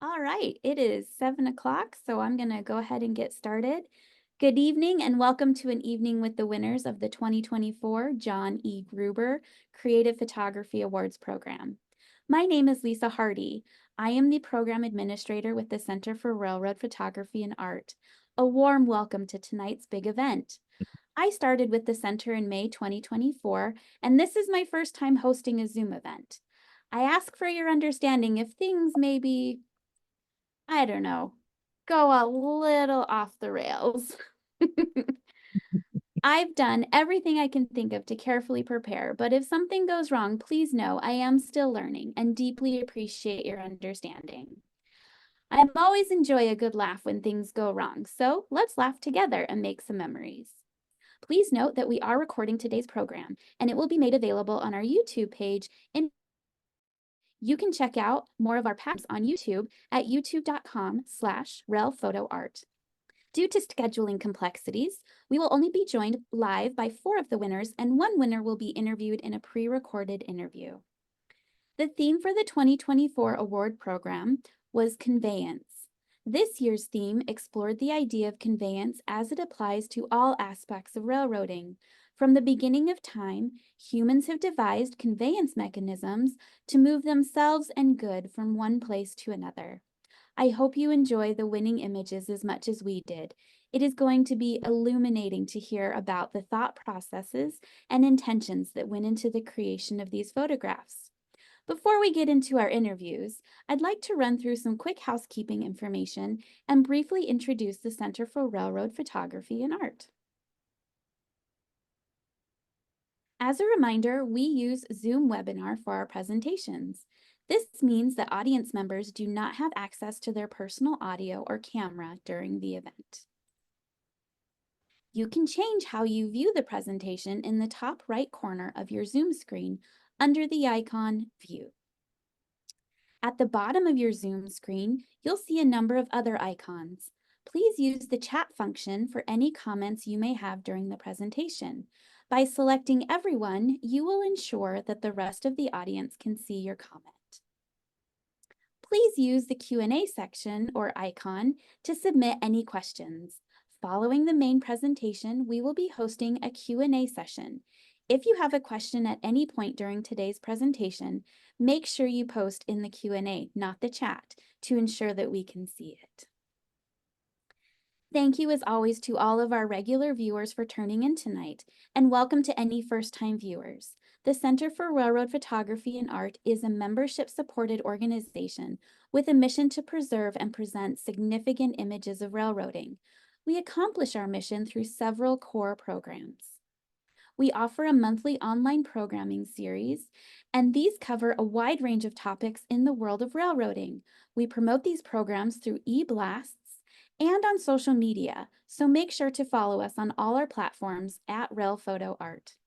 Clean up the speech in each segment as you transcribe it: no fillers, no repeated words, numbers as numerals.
All right, it is 7 o'clock, so I'm going to go ahead and get started. Good evening and welcome to an evening with the winners of the 2024 John E. Gruber Creative Photography Awards program. My name is Lisa Hardy. I am the program administrator with the Center for Railroad Photography and Art. A warm welcome to tonight's big event. I started with the center in May 2024, and this is my first time hosting a Zoom event. I ask for your understanding if things may be, I don't know, go a little off the rails. I've done everything I can think of to carefully prepare, but if something goes wrong, please know I am still learning and deeply appreciate your understanding. I always enjoy a good laugh when things go wrong, so let's laugh together and make some memories. Please note that we are recording today's program, and it will be made available on our YouTube page. You can check out more of our packs on YouTube at youtube.com/relphotoart. Due to scheduling complexities, we will only be joined live by 4 of the winners, and 1 winner will be interviewed in a pre-recorded interview. The theme for the 2024 award program was Conveyance. This year's theme explored the idea of conveyance as it applies to all aspects of railroading. From the beginning of time, humans have devised conveyance mechanisms to move themselves and goods from one place to another. I hope you enjoy the winning images as much as we did. It is going to be illuminating to hear about the thought processes and intentions that went into the creation of these photographs. Before we get into our interviews, I'd like to run through some quick housekeeping information and briefly introduce the Center for Railroad Photography and Art. As a reminder, we use Zoom webinar for our presentations. This means that audience members do not have access to their personal audio or camera during the event. You can change how you view the presentation in the top right corner of your Zoom screen under the icon View. At the bottom of your Zoom screen, you'll see a number of other icons. Please use the chat function for any comments you may have during the presentation. By selecting everyone, you will ensure that the rest of the audience can see your comment. Please use the Q&A section or icon to submit any questions. Following the main presentation, we will be hosting a Q&A session. If you have a question at any point during today's presentation, make sure you post in the Q&A, not the chat, to ensure that we can see it. Thank you as always to all of our regular viewers for turning in tonight, and welcome to any first-time viewers. The Center for Railroad Photography and Art is a membership-supported organization with a mission to preserve and present significant images of railroading. We accomplish our mission through several core programs. We offer a monthly online programming series, and these cover a wide range of topics in the world of railroading. We promote these programs through e-blasts and on social media, so make sure to follow us on all our platforms at RailPhotoArt.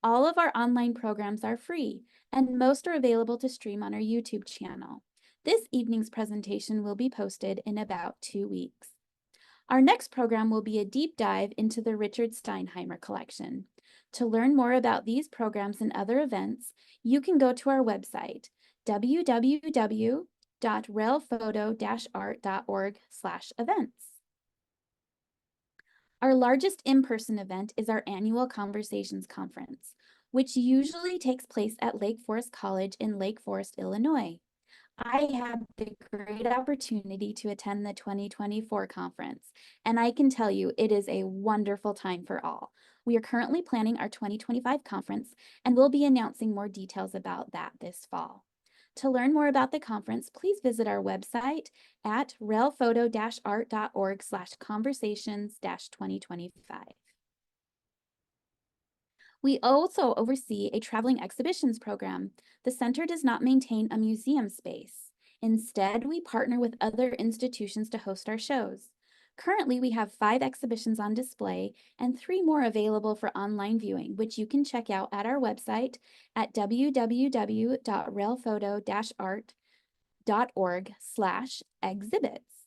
All of our online programs are free, and most are available to stream on our YouTube channel. This evening's presentation will be posted in about 2 weeks. Our next program will be a deep dive into the Richard Steinheimer collection. To learn more about these programs and other events, you can go to our website, www.railphoto-art.org/events. Our largest in-person event is our annual Conversations Conference, which usually takes place at Lake Forest College in Lake Forest, Illinois. I had the great opportunity to attend the 2024 conference, and I can tell you it is a wonderful time for all. We are currently planning our 2025 conference, and we'll be announcing more details about that this fall. To learn more about the conference, please visit our website at railphoto-art.org/conversations-2025. We also oversee a traveling exhibitions program. The center does not maintain a museum space. Instead, we partner with other institutions to host our shows. Currently, we have 5 exhibitions on display and 3 more available for online viewing, which you can check out at our website at www.railphoto-art.org/exhibits.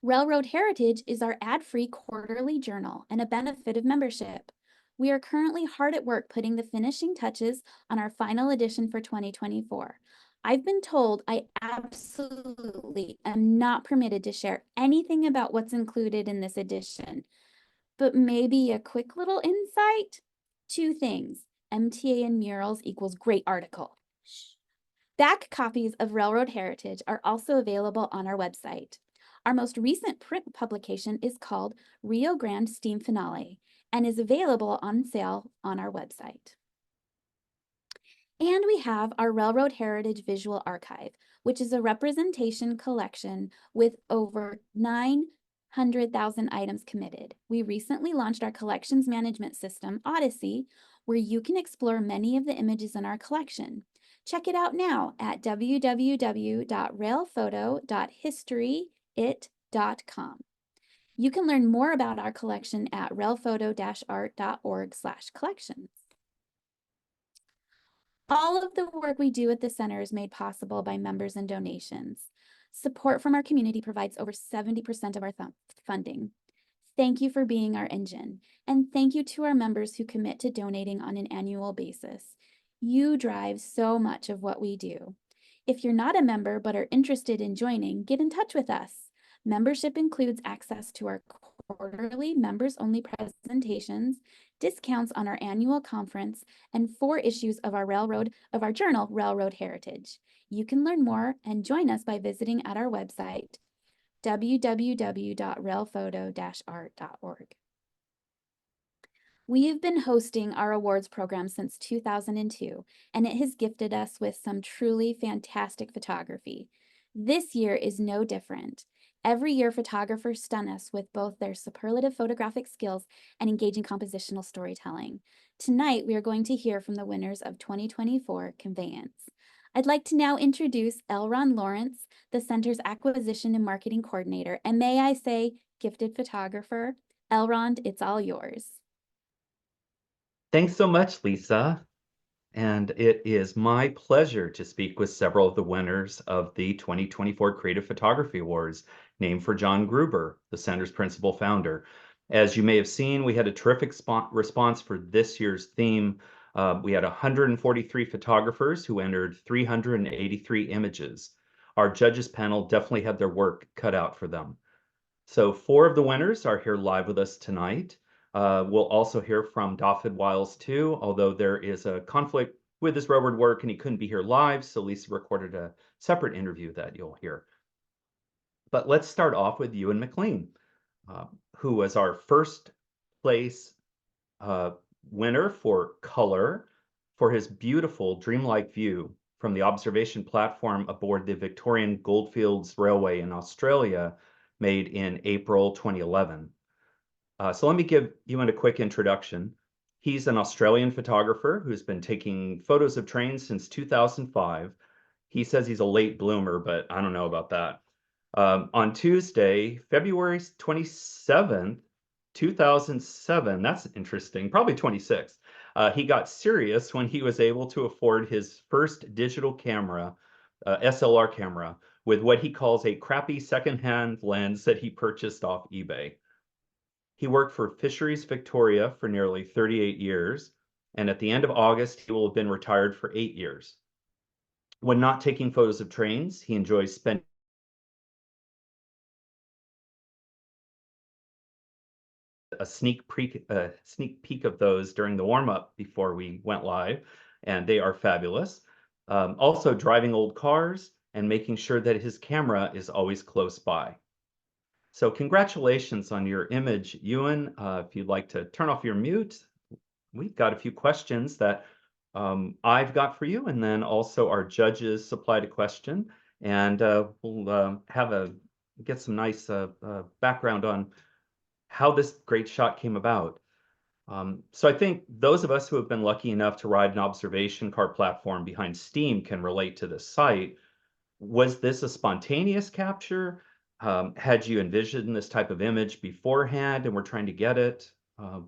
Railroad Heritage is our ad-free quarterly journal and a benefit of membership. We are currently hard at work putting the finishing touches on our final edition for 2024. I've been told I absolutely am not permitted to share anything about what's included in this edition, but maybe a quick little insight? Two things. MTA and murals equals great article. Back copies of Railroad Heritage are also available on our website. Our most recent print publication is called Rio Grande Steam Finale and is available on sale on our website. And we have our Railroad Heritage Visual Archive, which is a representation collection with over 900,000 items committed. We recently launched our collections management system, Odyssey, where you can explore many of the images in our collection. Check it out now at www.railphoto.historyit.com. You can learn more about our collection at railphoto-art.org/collections. All of the work we do at the center is made possible by members and donations. Support from our community provides over 70% of our funding. Thank you for being our engine, and thank you to our members who commit to donating on an annual basis. You drive so much of what we do. If you're not a member but are interested in joining, get in touch with us. Membership includes access to our quarterly members-only presentations, discounts on our annual conference, and 4 issues of our journal, Railroad Heritage. You can learn more and join us by visiting at our website, www.railphoto-art.org. We have been hosting our awards program since 2002, and it has gifted us with some truly fantastic photography. This year is no different. Every year, photographers stun us with both their superlative photographic skills and engaging compositional storytelling. Tonight, we are going to hear from the winners of 2024 Conveyance. I'd like to now introduce Elrond Lawrence, the Center's Acquisition and Marketing Coordinator, and may I say, gifted photographer. Elrond, it's all yours. Thanks so much, Lisa. And it is my pleasure to speak with several of the winners of the 2024 Creative Photography Awards, named for John Gruber, the Center's principal founder. As you may have seen, we had a terrific response for this year's theme. We had 143 photographers who entered 383 images. Our judges panel definitely had their work cut out for them. So 4 of the winners are here live with us tonight. We'll also hear from Dafydd Whyles too, although there is a conflict with his railroad work and he couldn't be here live, so Lisa recorded a separate interview that you'll hear. But let's start off with Ewan McLean, who was our first place winner for color for his beautiful dreamlike view from the observation platform aboard the Victorian Goldfields Railway in Australia, made in April 2011. So let me give Ewan a quick introduction. He's an Australian photographer who's been taking photos of trains since 2005. He says he's a late bloomer, but I don't know about that. On Tuesday, February 27th, 2007, that's interesting, probably 26th, he got serious when he was able to afford his first digital camera, SLR camera, with what he calls a crappy secondhand lens that he purchased off eBay. He worked for Fisheries Victoria for nearly 38 years, and at the end of August, he will have been retired for 8 years. When not taking photos of trains, he enjoys spending a sneak peek of those during the warm-up before we went live, and they are fabulous. Also driving old cars and making sure that his camera is always close by. So congratulations on your image, Ewan. If you'd like to turn off your mute, we've got a few questions that I've got for you, and then also our judges supplied a question, and we'll get some nice background on how this great shot came about. So I think those of us who have been lucky enough to ride an observation car platform behind steam can relate to this site. Was this a spontaneous capture? Had you envisioned this type of image beforehand and were trying to get it?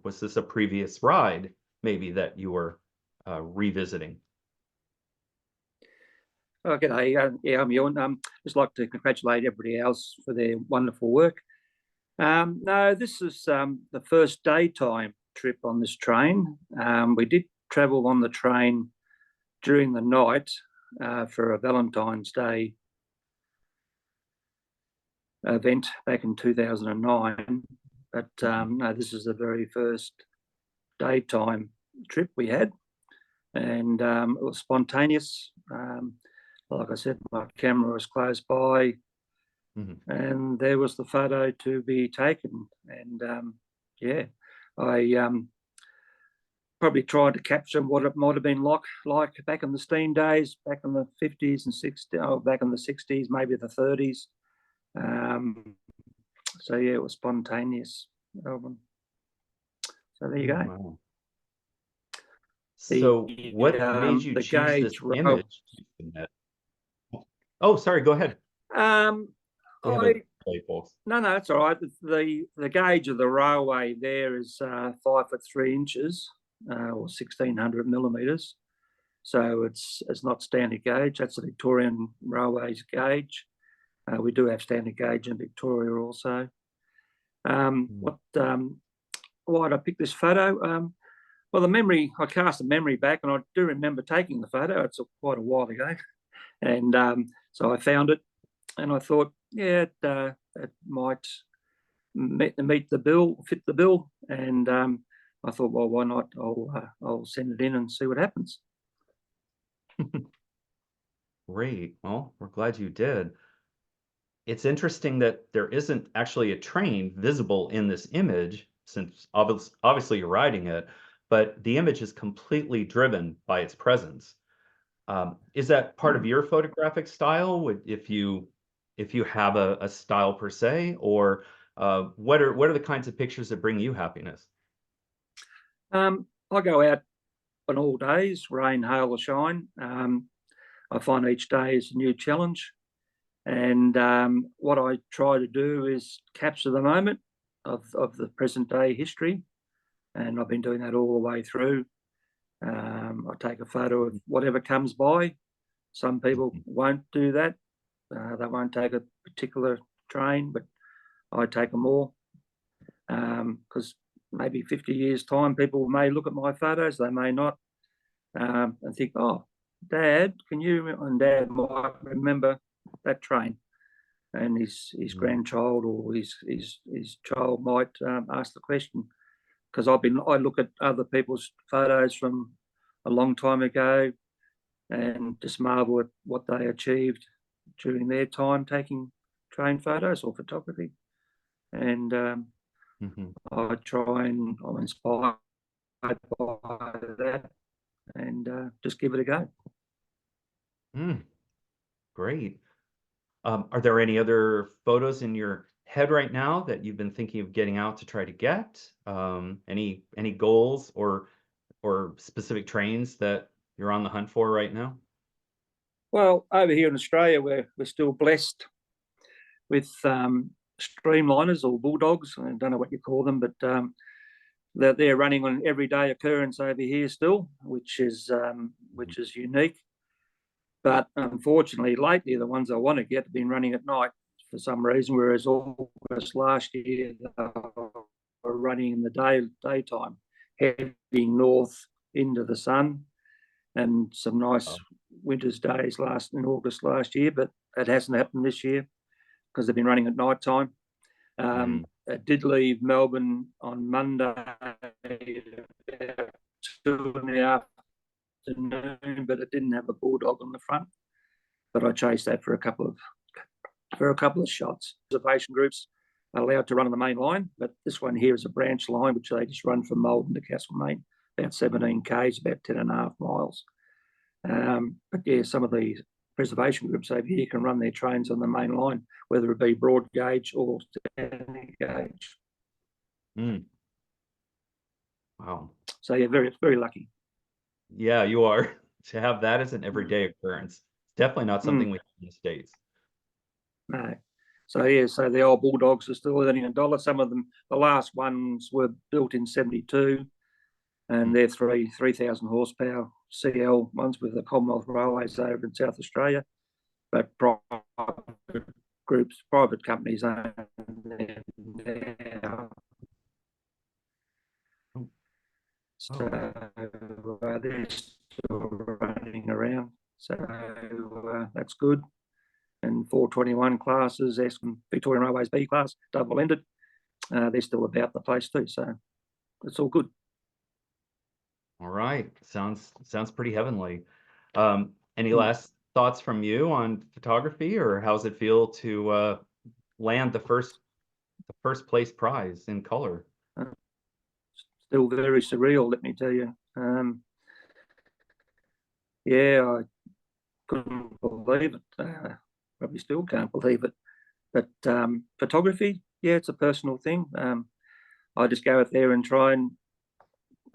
Was this a previous ride, maybe, that you were revisiting? Oh, g'day. Yeah, I'm Ewan. Just like to congratulate everybody else for their wonderful work. No, this is the first daytime trip on this train. We did travel on the train during the night for a Valentine's Day event back in 2009. But no, this is the very first daytime trip we had, and it was spontaneous. Like I said, my camera was close by, and there was the photo to be taken. And yeah, I probably tried to capture what it might have been like back in the steam days, back in the 50s and 60s, back in the 60s, maybe the 30s. So yeah, it was spontaneous. So there you go. Wow. So what made you choose this image to submit? Oh, sorry, go ahead. No, it's all right. The gauge of the railway there is 5'3" inches, or 1600 millimeters. So it's not standard gauge. That's the Victorian Railways gauge. We do have standard gauge in Victoria also. Why did I pick this photo? Well, I cast a memory back, and I do remember taking the photo. It's quite a while ago. And so I found it, and I thought, yeah, it might meet the bill, fit the bill. And I thought, well, why not? I'll send it in and see what happens. Great. Well, we're glad you did. It's interesting that there isn't actually a train visible in this image, since obviously you're riding it, but the image is completely driven by its presence. Is that part of your photographic style? If you have a style per se, or what are the kinds of pictures that bring you happiness? I go out on all days, rain, hail, or shine. I find each day is a new challenge. And what I try to do is capture the moment of the present day history. And I've been doing that all the way through. I take a photo of whatever comes by. Some people won't do that. They won't take a particular train, but I take them all. Because maybe 50 years' time, people may look at my photos, they may not, and think, oh, Dad, can you, and Dad might remember that train. And his grandchild or his child might ask the question, because I look at other people's photos from a long time ago and just marvel at what they achieved during their time taking train photos or photography. And I try and I'm inspired by that, and just give it a go. Great. Are there any other photos in your head right now that you've been thinking of getting out to try to get? Any goals or specific trains that you're on the hunt for right now? Well, over here in Australia, we're still blessed with streamliners or bulldogs. I don't know what you call them, but they're running on everyday occurrence over here still, which is unique. But unfortunately, lately, the ones I want to get have been running at night for some reason, whereas August last year they were running in the daytime, heading north into the sun, and some nice winter's days in August last year. But it hasn't happened this year because they've been running at night time. It did leave Melbourne on Monday about 2 in the afternoon, but it didn't have a bulldog on the front. But I chased that for a couple of shots. Reservation groups are allowed to run on the main line, but this one here is a branch line which they just run from Malden to Castlemaine, about 17 k's, about 10.5 miles. But yeah, some of the preservation groups over here can run their trains on the main line, whether it be broad gauge or standard gauge. Wow. So yeah, very, very lucky. Yeah, you are. To have that as an everyday occurrence. It's definitely not something we have in the States. No. So yeah, so the old bulldogs are still earning $1. Some of them, the last ones were built in 72, and they're 3,000 horsepower CL ones with the Commonwealth Railways over in South Australia. But private companies own them now. So they're still running around. So that's good. And 421 classes, Victorian Railways B class, double ended, they're still about the place too. So it's all good. All right. Sounds pretty heavenly. Any Mm. last thoughts from you on photography, or how's it feel to land the first place prize in color? Still very surreal, let me tell you. Yeah, I couldn't believe it. Probably still can't believe it. But photography, yeah, it's a personal thing. I just go out there and try and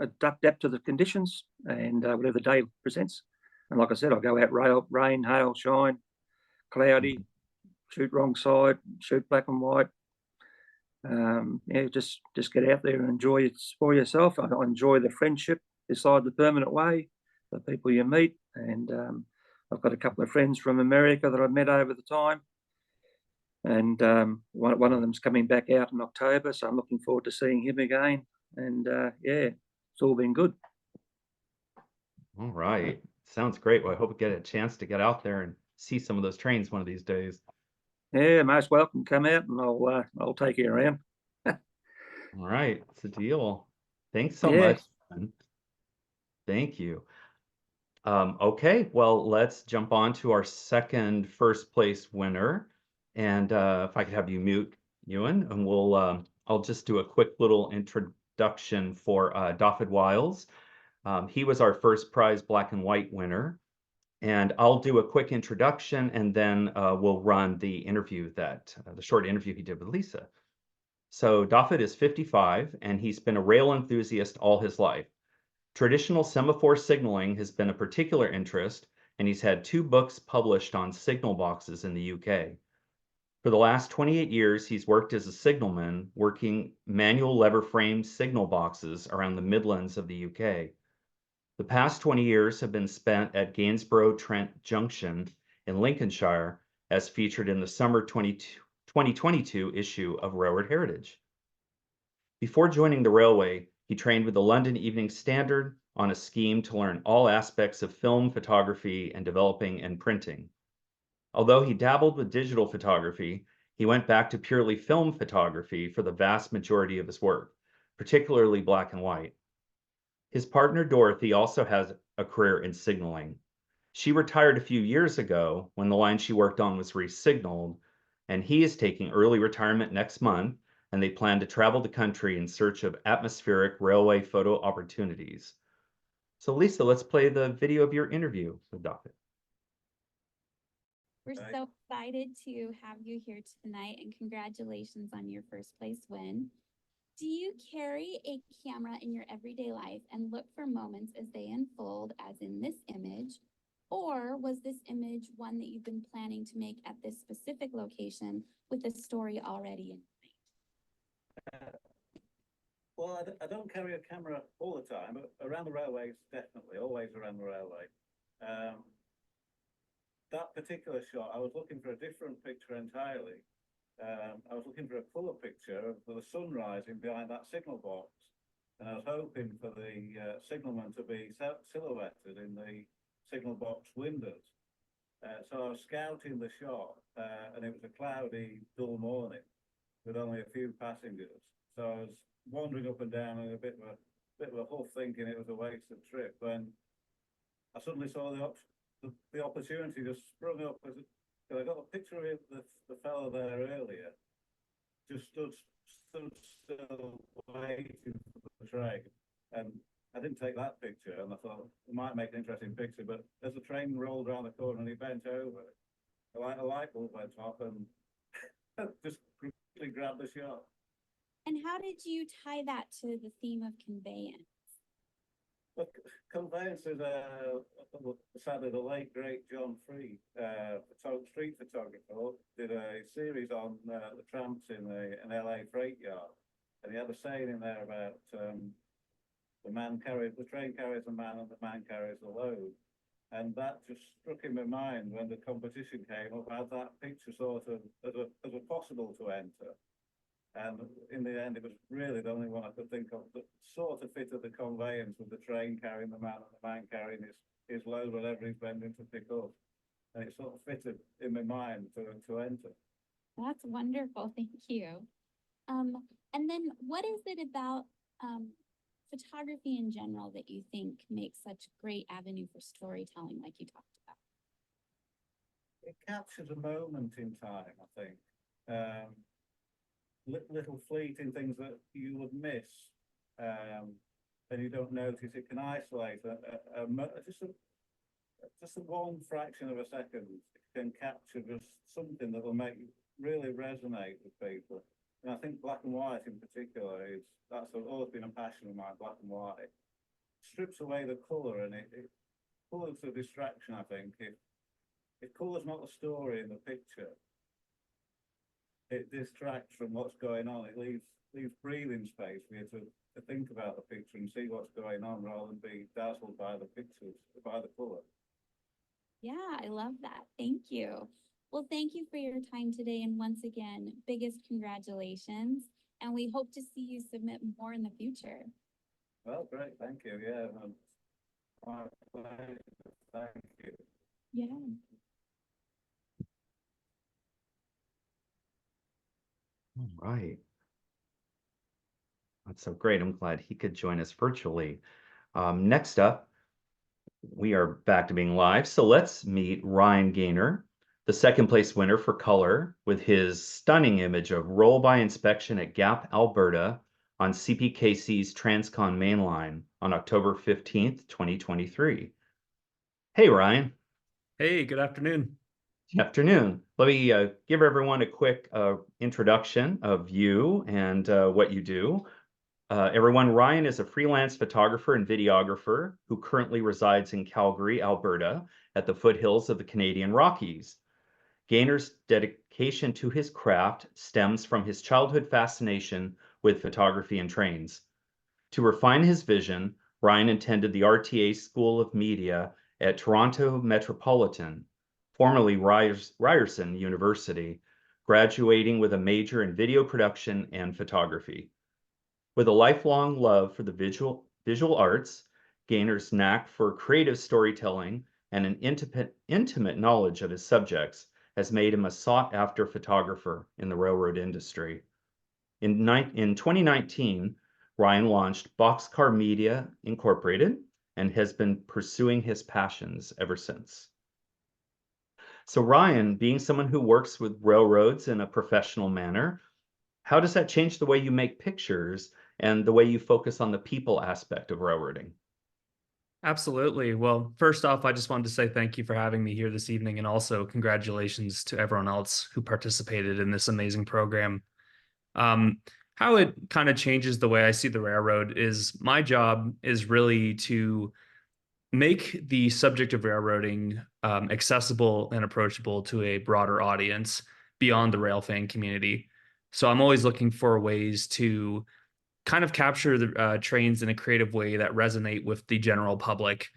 adapt to the conditions and whatever the day presents. And like I said, I go out rain, hail, shine, cloudy, shoot wrong side, shoot black and white. Yeah, just get out there and enjoy it for yourself. I enjoy the friendship beside the permanent way, the people you meet. And I've got a couple of friends from America that I've met over the time. And one of them's coming back out in October, so I'm looking forward to seeing him again. And yeah, it's all been good. All right. Sounds great. Well, I hope we get a chance to get out there and see some of those trains one of these days. Yeah, most welcome. Come out and I'll take you around. All right. It's a deal. Thanks so Yeah. much. Thank you. Okay, well, let's jump on to our second first place winner. And if I could have you mute, Ewan, and I'll just do a quick little introduction for Dafydd Whyles. He was our first prize black and white winner. And I'll do a quick introduction, and then we'll run the interview the short interview he did with Lisa. So Dafydd is 55, and he's been a rail enthusiast all his life. Traditional semaphore signaling has been a particular interest, and he's had 2 books published on signal boxes in the UK. For the last 28 years, he's worked as a signalman, working manual lever frame signal boxes around the Midlands of the UK. The past 20 years have been spent at Gainsborough Trent Junction in Lincolnshire, as featured in the summer 2022 issue of Railroad Heritage. Before joining the railway, he trained with the London Evening Standard on a scheme to learn all aspects of film photography and developing and printing. Although he dabbled with digital photography, he went back to purely film photography for the vast majority of his work, particularly black and white. His partner Dorothy also has a career in signaling. She retired a few years ago when the line she worked on was re-signaled, and he is taking early retirement next month, and they plan to travel the country in search of atmospheric railway photo opportunities. So Lisa, let's play the video of your interview with Dafydd. We're so excited to have you here tonight, and congratulations on your first place win. Do you carry a camera in your everyday life and look for moments as they unfold, as in this image? Or was this image one that you've been planning to make at this specific location with a story already in mind? Well, I don't carry a camera all the time, but around the railways, definitely, always around the railway. That particular shot, I was looking for a different picture entirely. I was looking for a colour picture of the sun rising behind that signal box, and I was hoping for the signalman to be silhouetted in the signal box windows. So I was scouting the shot, and it was a cloudy, dull morning with only a few passengers. So I was wandering up and down in a bit of a huff, thinking it was a wasted trip, when I suddenly saw the opportunity just sprung up. I got a picture of the fellow there earlier, just stood still waiting for the train, and I didn't take that picture, and I thought it might make an interesting picture, but as the train rolled around the corner and he bent over, a light bulb went off, and just quickly grabbed the shot. And how did you tie that to the theme of Conveyance? But Conveyance is sadly the late great John Free, street photographer, did a series on the tramps in an LA freight yard, and he had a saying in there about the train carries the man and the man carries the load, and that just struck in my mind when the competition came up. I had that picture sort of as a possible to enter. And in the end, it was really the only one I could think of that sort of fitted the Conveyance, with the train carrying the man and the man carrying his load, whatever he's bending to pick up. and it sort of fitted in my mind to enter. That's wonderful. Thank you. And then what is it about photography in general that you think makes such great avenue for storytelling, like you talked about? It captures a moment in time, I think. Little fleeting things that you would miss, and you don't notice. It can isolate just a one fraction of a second. It can capture just something that will make you really resonate with people. And I think black and white in particular that's always been a passion of mine. Black and white strips away the colour, and it colour's a distraction. I think if colour's not the story in the picture, it distracts from what's going on. It leaves breathing space for you to think about the picture and see what's going on, rather than be dazzled by the pictures, by the colour. Yeah, I love that. Thank you. Well, thank you for your time today. And once again, biggest congratulations. And we hope to see you submit more in the future. Well, great. Thank you. Yeah. My pleasure. Thank you. Yeah. All right. That's so great. I'm glad he could join us virtually. Next up, we are back to being live. So let's meet Ryan Gaynor, the second place winner for color, with his stunning image of roll-by inspection at Gap, Alberta on CPKC's Transcon mainline on October 15th, 2023. Hey, Ryan. Hey, good afternoon. Good afternoon. Let me give everyone a quick introduction of you and what you do. Everyone, Ryan is a freelance photographer and videographer who currently resides in Calgary, Alberta, at the foothills of the Canadian Rockies. Gaynor's dedication to his craft stems from his childhood fascination with photography and trains. To refine his vision, Ryan attended the RTA School of Media at Toronto Metropolitan, formerly Ryerson University, graduating with a major in video production and photography. With a lifelong love for the visual arts, Gaynor's knack for creative storytelling, and an intimate knowledge of his subjects has made him a sought-after photographer in the railroad industry. In 2019, Ryan launched Boxcar Media Incorporated and has been pursuing his passions ever since. So Ryan, being someone who works with railroads in a professional manner, how does that change the way you make pictures and the way you focus on the people aspect of railroading? Absolutely. Well, first off, I just wanted to say thank you for having me here this evening, and also congratulations to everyone else who participated in this amazing program. How it kind of changes the way I see the railroad is my job is really to make the subject of railroading accessible and approachable to a broader audience beyond the rail fan community. So I'm always looking for ways to kind of capture the trains in a creative way that resonate with the general public.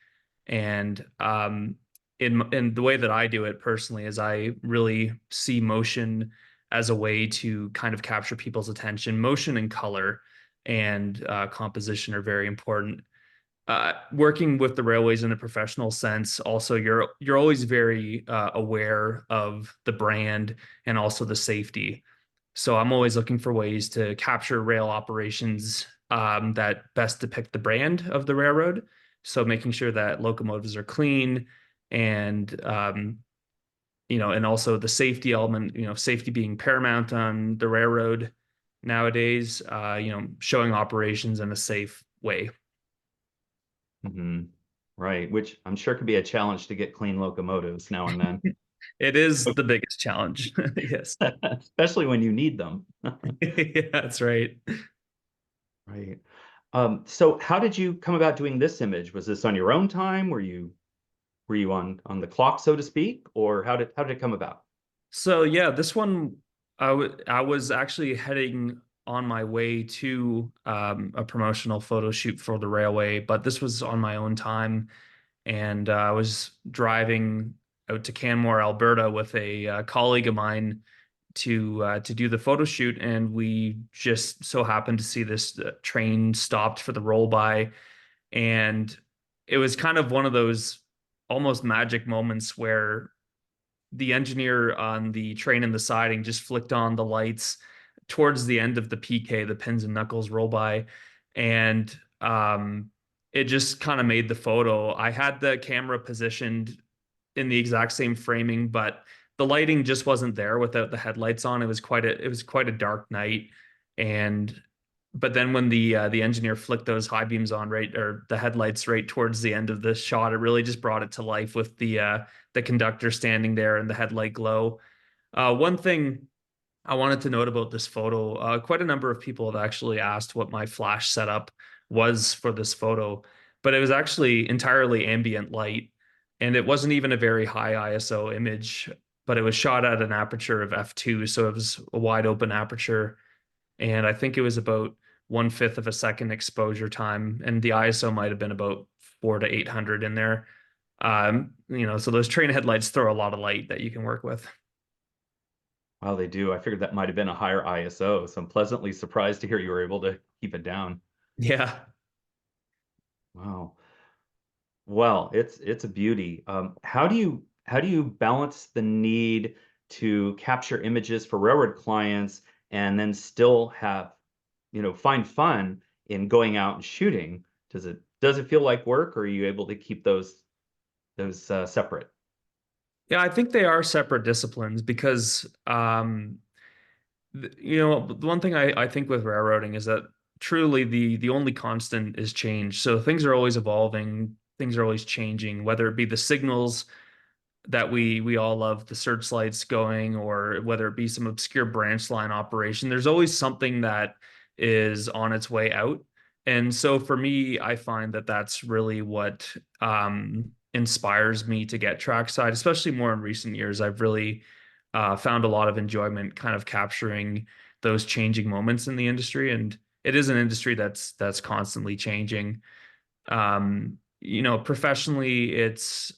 And in the way that I do it personally is I really see motion as a way to kind of capture people's attention. Motion and color and composition are very important. Working with the railways in a professional sense, also you're always very aware of the brand and also the safety. So I'm always looking for ways to capture rail operations that best depict the brand of the railroad. So making sure that locomotives are clean and, and also the safety element, safety being paramount on the railroad nowadays, showing operations in a safe way. Mm-hmm. Right, which I'm sure could be a challenge to get clean locomotives now and then. It is the biggest challenge. Yes. Especially when you need them. Yeah, that's right. Right. So how did you come about doing this image? Was this on your own time? Were you on the clock, so to speak, or how did it come about? So yeah, this one I was actually heading on my way to a promotional photo shoot for the railway, but this was on my own time, and I was driving out to Canmore, Alberta, with a colleague of mine to do the photo shoot, and we just so happened to see this train stopped for the roll by, and it was kind of one of those almost magic moments where the engineer on the train and the siding just flicked on the lights towards the end of the PK, the pins and knuckles roll by, and it just kind of made the photo. I had the camera positioned in the exact same framing, but the lighting just wasn't there without the headlights on. It was quite a dark night, and but then when the engineer flicked those high beams on, right, or the headlights right towards the end of the shot, it really just brought it to life with the conductor standing there and the headlight glow. One thing I wanted to note about this photo, quite a number of people have actually asked what my flash setup was for this photo, but it was actually entirely ambient light, and it wasn't even a very high ISO image, but it was shot at an aperture of f2, so it was a wide open aperture, and I think it was about 1/5 of a second exposure time, and the ISO might have been about 400 to 800 in there. So those train headlights throw a lot of light that you can work with. Wow, they do. I figured that might have been a higher ISO, so I'm pleasantly surprised to hear you were able to keep it down. Yeah. Wow. Well, it's a beauty. How do you balance the need to capture images for railroad clients and then still have, find fun in going out and shooting? Does it feel like work, or are you able to keep those separate? Yeah, I think they are separate disciplines because, the one thing I think with railroading is that truly the only constant is change. So things are always evolving, things are always changing, whether it be the signals that we all love, the searchlights going, or whether it be some obscure branch line operation. There's always something that is on its way out. And so for me, I find that that's really what inspires me to get trackside, especially more in recent years. I've really found a lot of enjoyment kind of capturing those changing moments in the industry. And it is an industry that's constantly changing. Professionally, it's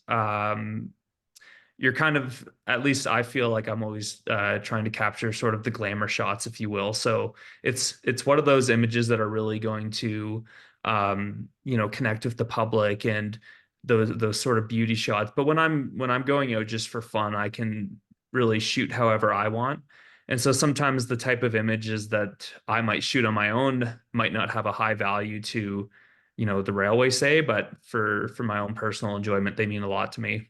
you're kind of, at least I feel like I'm always trying to capture sort of the glamour shots, if you will. So it's one of those images that are really going to connect with the public and those sort of beauty shots. But when I'm going out just for fun, I can really shoot however I want. And so sometimes the type of images that I might shoot on my own might not have a high value to, the railway, say, but for my own personal enjoyment, they mean a lot to me.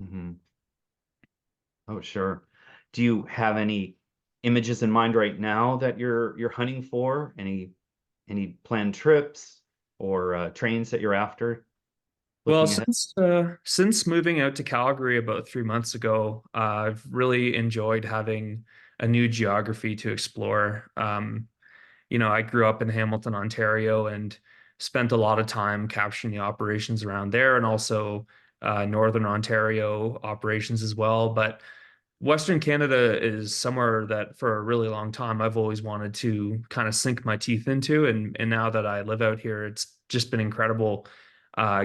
Hmm. Oh, sure. Do you have any images in mind right now that you're hunting for? Any planned trips or trains that you're after? Well, Looking ahead. since moving out to Calgary about 3 months ago, I've really enjoyed having a new geography to explore. I grew up in Hamilton, Ontario, and spent a lot of time capturing the operations around there, and also Northern Ontario operations as well. But Western Canada is somewhere that for a really long time I've always wanted to kind of sink my teeth into. And now that I live out here, it's just been incredible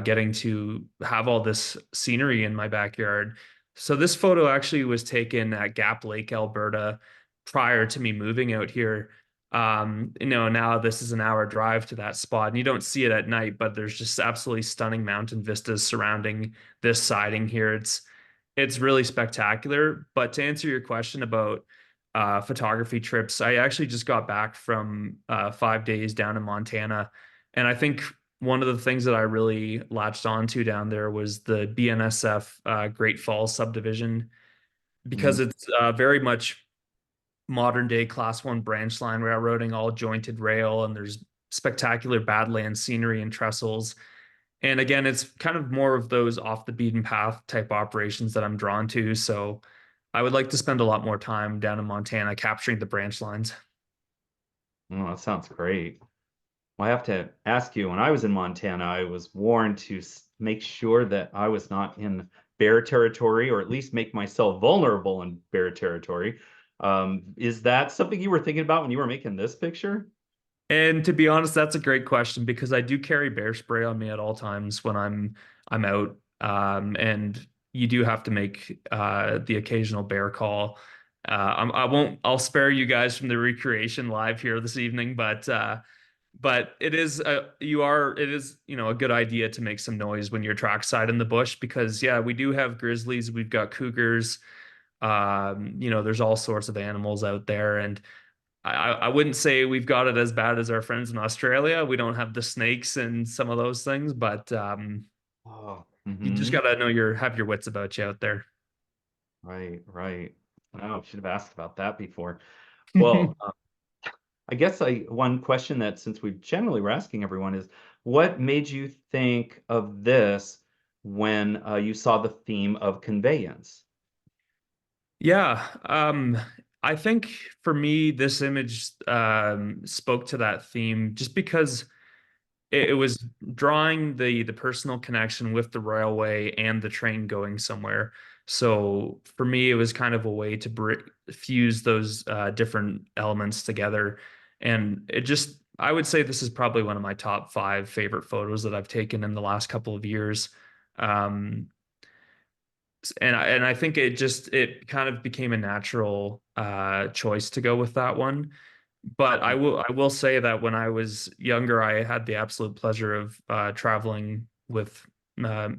getting to have all this scenery in my backyard. So this photo actually was taken at Gap Lake, Alberta, prior to me moving out here. Now this is an hour drive to that spot, and you don't see it at night, but there's just absolutely stunning mountain vistas surrounding this siding here. It's really spectacular. But to answer your question about photography trips, I actually just got back from 5 days down in Montana. And I think one of the things that I really latched onto down there was the BNSF Great Falls subdivision, because it's very much modern day class one branch line railroading, all jointed rail, and there's spectacular badland scenery and trestles. And again, it's kind of more of those off the beaten path type operations that I'm drawn to. So I would like to spend a lot more time down in Montana capturing the branch lines. Oh, that sounds great. Well, I have to ask you, when I was in Montana, I was warned to make sure that I was not in bear territory, or at least make myself vulnerable in bear territory. Is that something you were thinking about when you were making this picture? And to be honest, that's a great question because I do carry bear spray on me at all times when I'm out. And you do have to make the occasional bear call. I'll spare you guys from the recreation live here this evening, but But it is a good idea to make some noise when you're trackside in the bush, because yeah, we do have grizzlies, we've got cougars, there's all sorts of animals out there, and I wouldn't say we've got it as bad as our friends in Australia. We don't have the snakes and some of those things, but Oh, you just gotta have your wits about you out there. right, right. Oh, should have asked about that before. Well, I guess one question that, since we generally were asking everyone, is what made you think of this when you saw the theme of conveyance? Yeah, I think for me, this image spoke to that theme just because it was drawing the personal connection with the railway and the train going somewhere. So for me, it was kind of a way to fuse those different elements together. And I would say this is probably one of my top 5 favorite photos that I've taken in the last couple of years. Um, and I think it kind of became a natural choice to go with that one. But I will say that when I was younger, I had the absolute pleasure of traveling with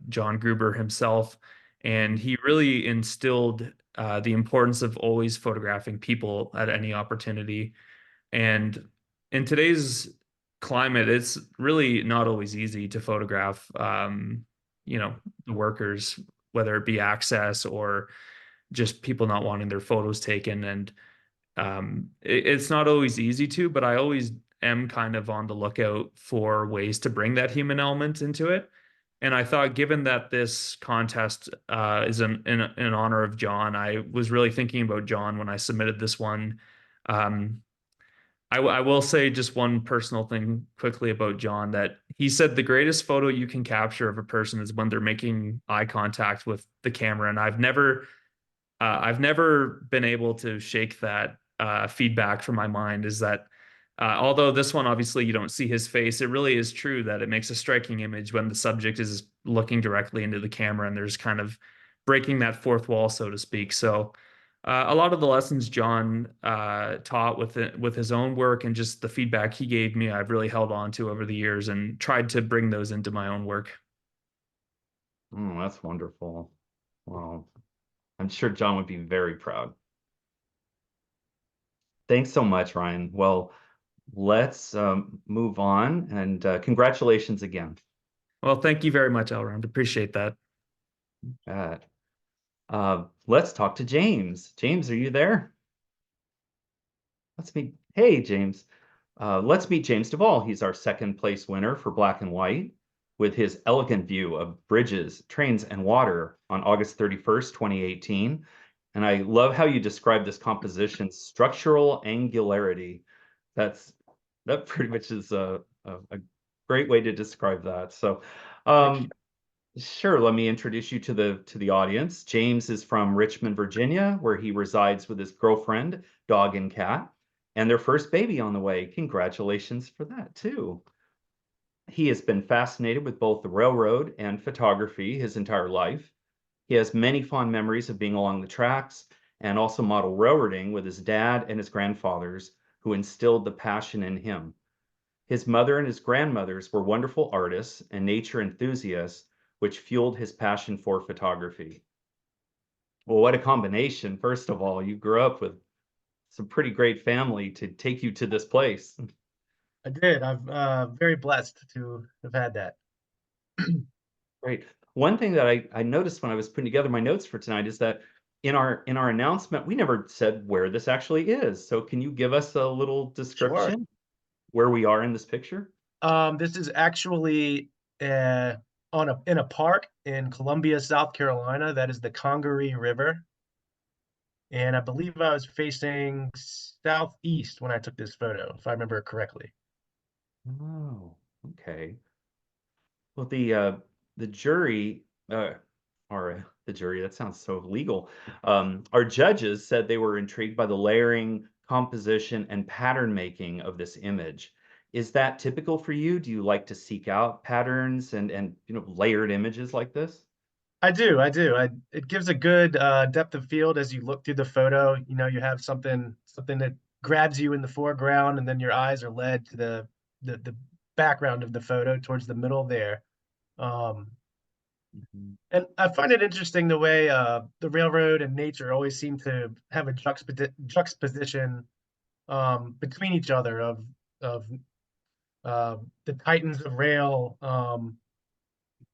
John Gruber himself, and he really instilled the importance of always photographing people at any opportunity. And in today's climate, it's really not always easy to photograph, the workers, whether it be access or just people not wanting their photos taken. And it's not always easy to, but I always am kind of on the lookout for ways to bring that human element into it. And I thought, given that this contest is in honor of John, I was really thinking about John when I submitted this one. Um, I will say just one personal thing quickly about John, that he said the greatest photo you can capture of a person is when they're making eye contact with the camera. And I've never been able to shake that feedback from my mind. Is that although this one, obviously you don't see his face, it really is true that it makes a striking image when the subject is looking directly into the camera and there's kind of breaking that fourth wall, so to speak. So a lot of the lessons John taught with his own work and just the feedback he gave me, I've really held on to over the years and tried to bring those into my own work. Oh, that's wonderful. Wow. I'm sure John would be very proud. Thanks so much, Ryan. Well, let's move on, and congratulations again. Well, thank you very much, Elrond. Appreciate that. Let's talk to James. James, are you there? Hey, James. Let's meet James Duval. He's our second place winner for Black and White, with his elegant view of bridges, trains, and water on August 31st, 2018. And I love how you describe this composition's structural angularity. That pretty much is a great way to describe that. So, sure, let me introduce you to the audience. James is from Richmond, Virginia, where he resides with his girlfriend, dog, and cat, and their first baby on the way. Congratulations for that, too. He has been fascinated with both the railroad and photography his entire life. He has many fond memories of being along the tracks and also model railroading with his dad and his grandfathers, who instilled the passion in him. His mother and his grandmothers were wonderful artists and nature enthusiasts, which fueled his passion for photography. Well, what a combination. First of all, you grew up with some pretty great family to take you to this place. I did. I'm very blessed to have had that. Great. One thing that I noticed when I was putting together my notes for tonight is that in our announcement, we never said where this actually is. So can you give us a little description where we are in this picture? This is actually in a park in Columbia, South Carolina. That is the Congaree River. And I believe I was facing southeast when I took this photo, if I remember correctly. Oh, okay. Well, the jury, or the jury, that sounds so legal. Our judges said they were intrigued by the layering, composition, and pattern making of this image. Is that typical for you? Do you like to seek out patterns and layered images like this? I do. It gives a good depth of field as you look through the photo. You have something that grabs you in the foreground, and then your eyes are led to the background of the photo towards the middle there. And I find it interesting the way the railroad and nature always seem to have a juxtaposition between each other of the titans of rail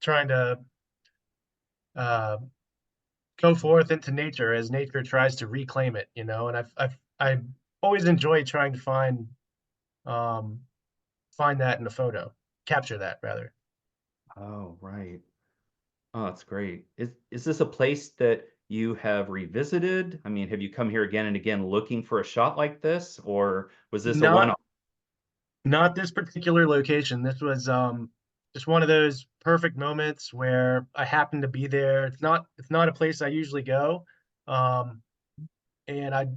trying to uh, go forth into nature as nature tries to reclaim it, and I always enjoy trying to um, find that in a photo, capture that rather. Oh, right. Oh, that's great. Is this a place that you have revisited? I mean, have you come here again and again looking for a shot like this, or was this a Not one-off? not this particular location. This was just one of those perfect moments where I happened to be there. It's not a place I usually go. Um, and I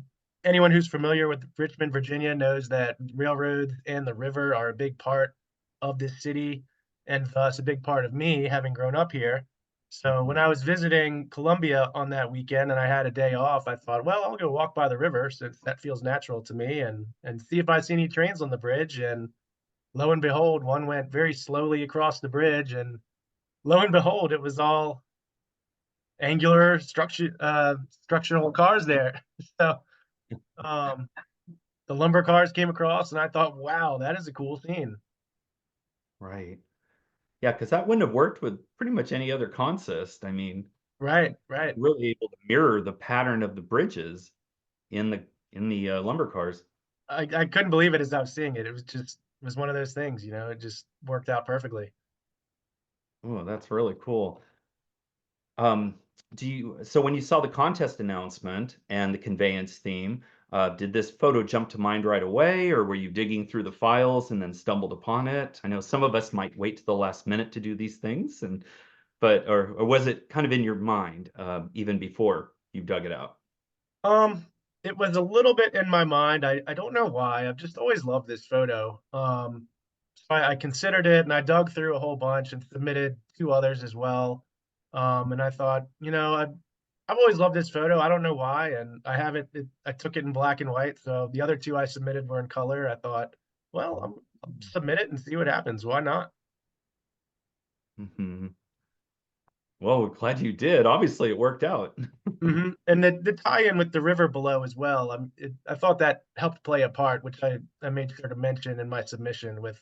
anyone who's familiar with Richmond, Virginia knows that railroads and the river are a big part of this city and thus a big part of me having grown up here. So when I was visiting Columbia on that weekend and I had a day off, I thought, well, I'll go walk by the river since that feels natural to me and see if I see any trains on the bridge. And lo and behold, one went very slowly across the bridge, and lo and behold, it was all angular structural cars there. So um, the lumber cars came across, and I thought, wow, that is a cool scene. Right. Yeah, because that wouldn't have worked with pretty much any other consist. I mean, Right, right. really able to mirror the pattern of the bridges in the lumber cars. I couldn't believe it as I was seeing it. It was one of those things, it just worked out perfectly. Oh, that's really cool. Um, so when you saw the contest announcement and the conveyance theme, did this photo jump to mind right away, or were you digging through the files and then stumbled upon it? I know some of us might wait to the last minute to do these things, or was it kind of in your mind even before you dug it out? Um, it was a little bit in my mind. I don't know why. I've just always loved this photo. So I considered it and I dug through a whole bunch and submitted two others as well. And I thought, I've always loved this photo. I don't know why, and I have I took it in black and white. So the other two I submitted were in color. I thought, well, I'll submit it and see what happens. Why not? Hmm. Well, we're glad you did. Obviously, it worked out. And the tie-in with the river below as well. I thought that helped play a part, which I made sure to mention in my submission. With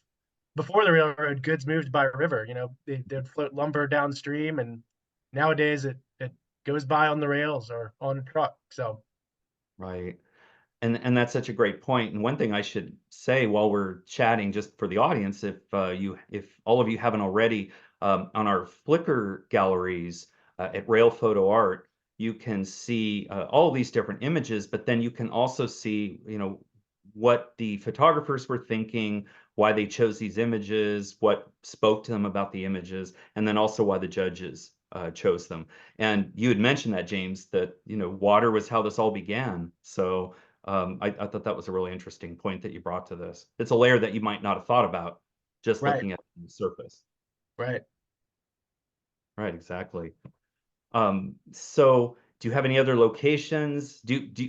before the railroad, goods moved by river. They'd float lumber downstream, and nowadays it goes by on the rails or on a truck. So Right. And that's such a great point. And one thing I should say while we're chatting, just for the audience, if all of you haven't already, on our Flickr galleries at Rail Photo Art, you can see all these different images, but then you can also see, what the photographers were thinking, why they chose these images, what spoke to them about the images, and then also why the judges chose them. And you had mentioned that, James, that water was how this all began. So I thought that was a really interesting point that you brought to this. It's a layer that you might not have thought about just right, looking at the surface. right. Right, exactly. So do you have any other locations?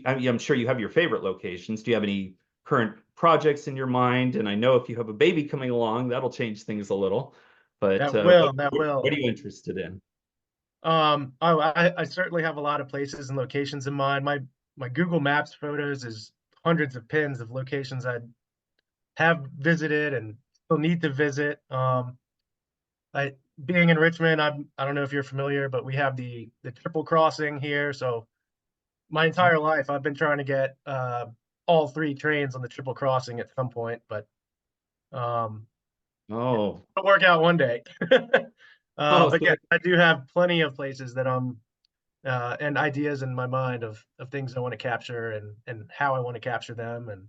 I'm sure you have your favorite locations. Do you have any current projects in your mind? And I know if you have a baby coming along, that'll change things a little. But That what will. are you interested in? I certainly have a lot of places and locations in mind. My Google Maps photos is hundreds of pins of locations I have visited and still need to visit. I being in Richmond, I don't know if you're familiar, but we have the triple crossing here. So my entire life, I've been trying to get all three trains on the triple crossing at some point, but um, Oh, it'll work out one day. oh, But so yeah, I do have plenty of places that and ideas in my mind of things I want to capture and how I want to capture them. And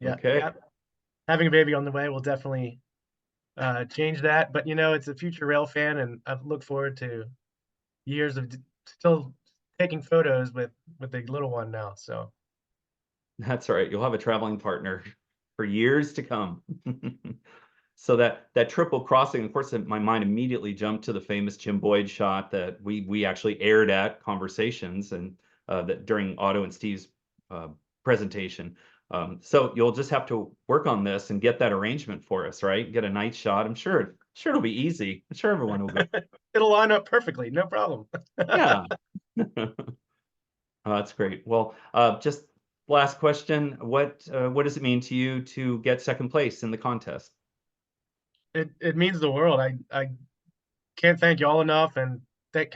yeah, okay. having a baby on the way will definitely change that. But it's a future rail fan, and I look forward to years of still taking photos with a little one now. So That's all right. You'll have a traveling partner for years to come. So that triple crossing, of course, my mind immediately jumped to the famous Jim Boyd shot that we actually aired at Conversations and that during Otto and Steve's uh, presentation. So you'll just have to work on this and get that arrangement for us, right? Get a night shot. I'm sure it'll be easy. I'm sure everyone will be. It'll line up perfectly, no problem. Yeah. Oh, that's great. Well, just last question. What does it mean to you to get second place in the contest? It means the world. I can't thank you all enough, and thank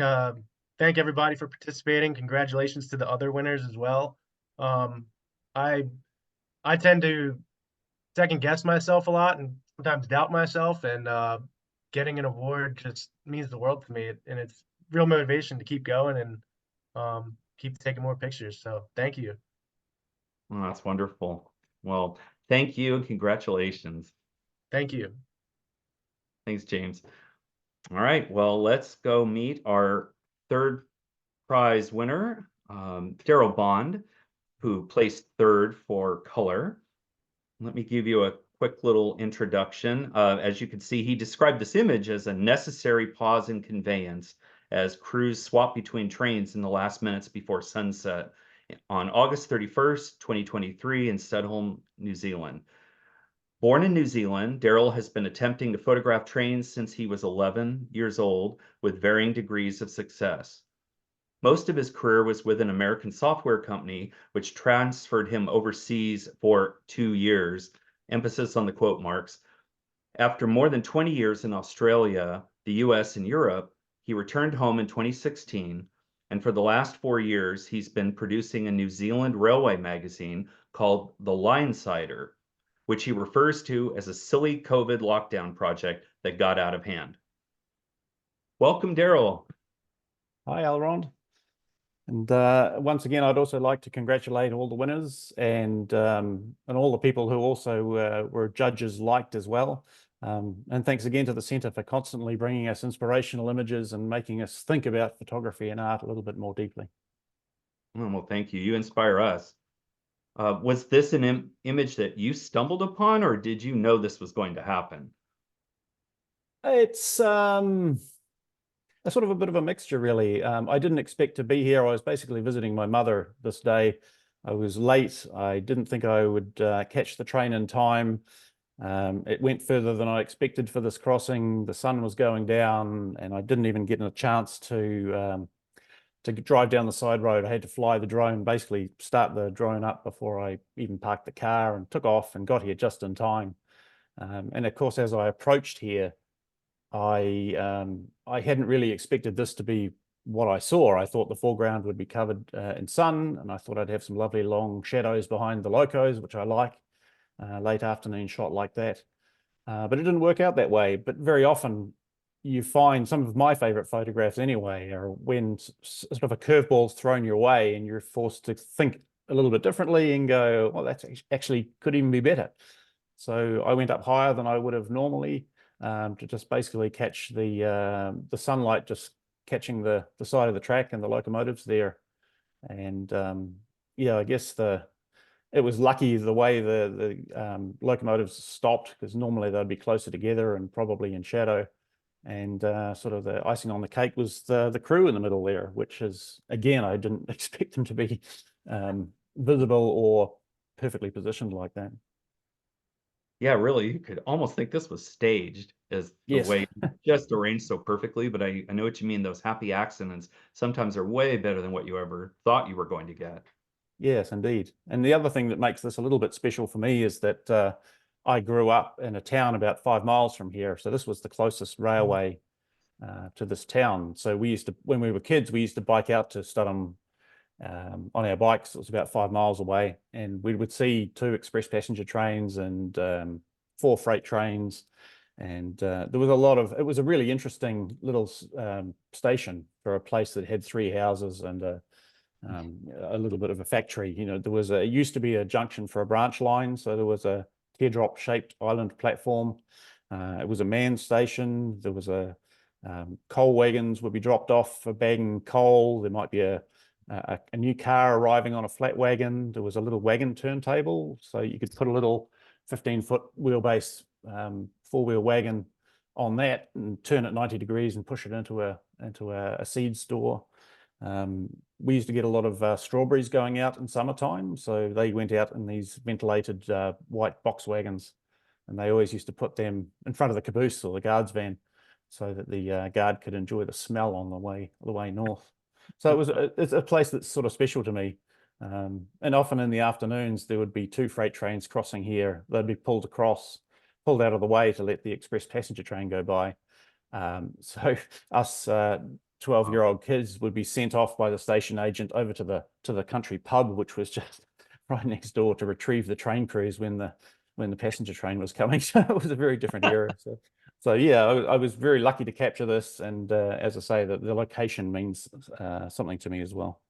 everybody for participating. Congratulations to the other winners as well. I I tend to second guess myself a lot and sometimes doubt myself, and getting an award just means the world to me, and it's real motivation to keep going and keep taking more pictures. So thank you. Oh, that's wonderful. Well, thank you and congratulations. Thank you. Thanks, James. All right, well, let's go meet our third prize winner, Darryl Bond, who placed third for color. Let me give you a quick little introduction. As you can see, he described this image as a necessary pause in conveyance as crews swap between trains in the last minutes before sunset on August 31st, 2023 in Studholme, New Zealand. Born in New Zealand, Darryl has been attempting to photograph trains since he was 11 years old with varying degrees of success. Most of his career was with an American software company, which transferred him overseas for 2 years, emphasis on the quote marks. After more than 20 years in Australia, the US, and Europe, he returned home in 2016, and for the last 4 years, he's been producing a New Zealand railway magazine called The Linesider, which he refers to as a silly COVID lockdown project that got out of hand. Welcome, Darryl. Hi, Elrond. And once again, I'd also like to congratulate all the winners and all the people who also were judges liked as well. And thanks again to the Centre for constantly bringing us inspirational images and making us think about photography and art a little bit more deeply. Oh, well, thank you. You inspire us. Was this an image that you stumbled upon, or did you know this was going to happen? It's a sort of a bit of a mixture, really. I didn't expect to be here. I was basically visiting my mother this day. I was late. I didn't think I would catch the train in time. It went further than I expected for this crossing. The sun was going down, and I didn't even get a chance to drive down the side road. I had to fly the drone, basically start the drone up before I even parked the car, and took off and got here just in time. And of course, as I approached here, I hadn't really expected this to be what I saw. I thought the foreground would be covered in sun, and I thought I'd have some lovely long shadows behind the locos, which I like, late afternoon shot like that. But it didn't work out that way. But very often you find some of my favorite photographs anyway are when sort of a curveball's thrown your way and you're forced to think a little bit differently and go, well, that's actually could even be better. So I went up higher than I would have normally, to just basically catch the sunlight just catching the side of the track and the locomotives there. And yeah, I guess it was lucky the way the locomotives stopped, because normally they'd be closer together and probably in shadow. And sort of the icing on the cake was the crew in the middle there, which is, again, I didn't expect them to be visible or perfectly positioned like that. Yeah, really, you could almost think this was staged, as the Yes. way just arranged so perfectly. But I know what you mean. Those happy accidents sometimes are way better than what you ever thought you were going to get. Yes, indeed. And the other thing that makes this a little bit special for me is that I grew up in a town about 5 miles from here. So this was the closest railway to this town. So we used to, when we were kids, we used to bike out to Studholme on our bikes. It was about 5 miles away, and we would see 2 express passenger trains and 4 freight trains. And there was a lot of, it was a really interesting little station for a place that had 3 houses and a little bit of a factory. You know, it used to be a junction for a branch line. So there was a teardrop shaped island platform. It was a manned station. There was coal wagons would be dropped off for bagging coal. There might be a new car arriving on a flat wagon. There was a little wagon turntable, so you could put a little 15-foot wheelbase 4-wheel wagon on that and turn it 90 degrees and push it into a seed store. We used to get a lot of strawberries going out in summertime, so they went out in these ventilated white box wagons, and they always used to put them in front of the caboose or the guard's van, so that the guard could enjoy the smell on the way north. So it's a place that's sort of special to me. And often in the afternoons there would be 2 freight trains crossing here. They'd be pulled out of the way to let the express passenger train go by. So us 12-year-old kids would be sent off by the station agent over to the country pub, which was just right next door, to retrieve the train crews when the passenger train was coming. So it was a very different era. So yeah, I was very lucky to capture this, and as I say, the location means something to me as well.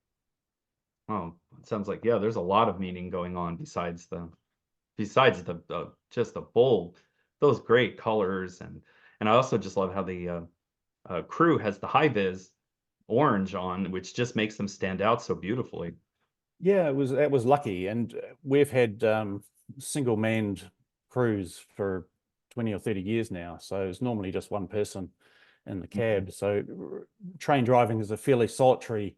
Oh, it sounds like, yeah, there's a lot of meaning going on besides the just the bold, those great colors, and I also just love how the crew has the high vis orange on, which just makes them stand out so beautifully. Yeah, it was lucky, and we've had single manned crews for 20 or 30 years now, so it's normally just one person in the cab. So train driving is a fairly solitary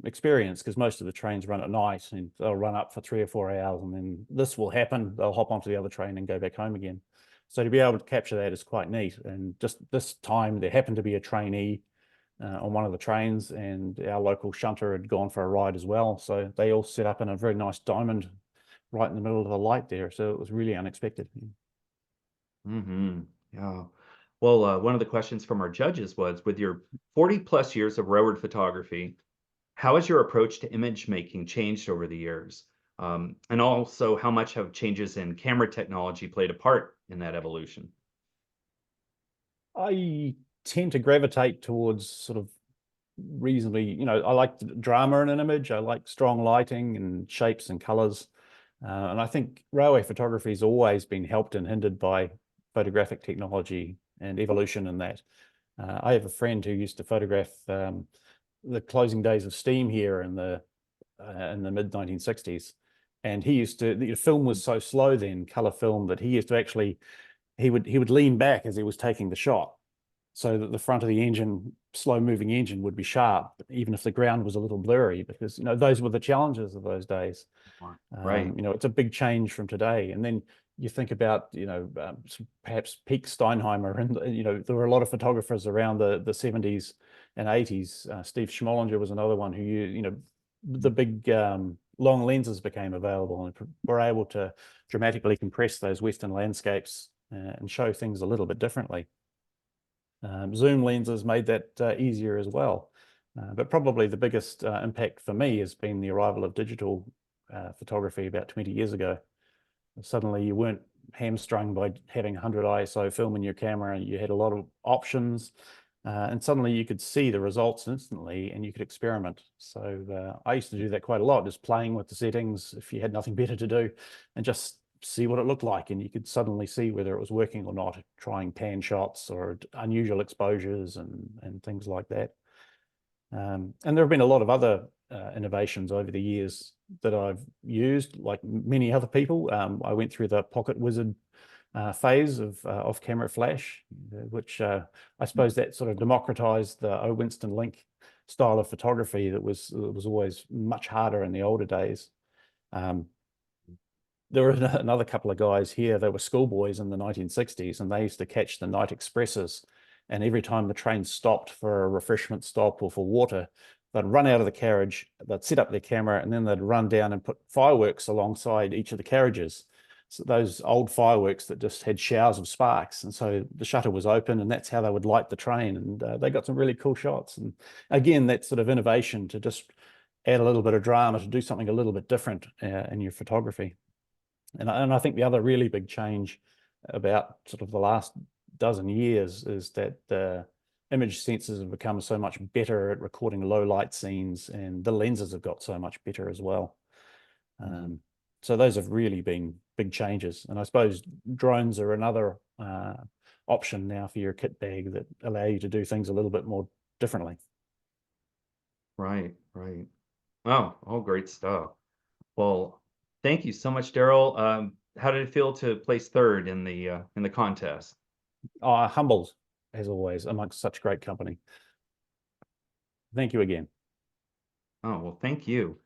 experience, because most of the trains run at night and they'll run up for 3 or 4 hours, and then this will happen, they'll hop onto the other train and go back home again. So to be able to capture that is quite neat. And just this time there happened to be a trainee on one of the trains, and our local shunter had gone for a ride as well, so they all set up in a very nice diamond right in the middle of the light there, so it was really unexpected. Yeah. Well, one of the questions from our judges was, with your 40+ years of railroad photography, how has your approach to image making changed over the years? And also, how much have changes in camera technology played a part in that evolution? I tend to gravitate towards sort of reasonably, I like drama in an image. I like strong lighting and shapes and colors. And I think railway photography has always been helped and hindered by photographic technology and evolution in that. I have a friend who used to photograph the closing days of steam here in the mid-1960s. And he used to, the film was so slow then, color film, that he used to actually, he would lean back as he was taking the shot, so that the front of the engine, slow moving engine, would be sharp, even if the ground was a little blurry, because those were the challenges of those days. Right. It's a big change from today. And then you think about perhaps peak Steinheimer, and there were a lot of photographers around the 70s and 80s. Steve Schmollinger was another one who the big long lenses became available, and were able to dramatically compress those Western landscapes and show things a little bit differently. Zoom lenses made that easier as well. But probably the biggest impact for me has been the arrival of digital photography about 20 years ago. Suddenly you weren't hamstrung by having 100 ISO film in your camera, and you had a lot of options, and suddenly you could see the results instantly, and you could experiment. So I used to do that quite a lot, just playing with the settings if you had nothing better to do, and just see what it looked like, and you could suddenly see whether it was working or not, trying pan shots or unusual exposures and things like that. And there have been a lot of other innovations over the years that I've used, like many other people. I went through the Pocket Wizard phase of off-camera flash, which I suppose that sort of democratized the O. Winston Link style of photography that was always much harder in the older days. There were another couple of guys here, they were schoolboys in the 1960s, and they used to catch the night expresses. And every time the train stopped for a refreshment stop or for water, they'd run out of the carriage, they'd set up their camera, and then they'd run down and put fireworks alongside each of the carriages. So those old fireworks that just had showers of sparks. And so the shutter was open, and that's how they would light the train. And they got some really cool shots. And again, that sort of innovation to just add a little bit of drama, to do something a little bit different in your photography. And I think the other really big change about sort of the last dozen years is that the image sensors have become so much better at recording low light scenes, and the lenses have got so much better as well. So those have really been big changes. And I suppose drones are another option now for your kit bag that allow you to do things a little bit more differently. Right. Oh, all great stuff. Well, thank you so much, Darryl. How did it feel to place third in the contest? Humbled, as always, amongst such great company. Thank you again. Oh, well, thank you.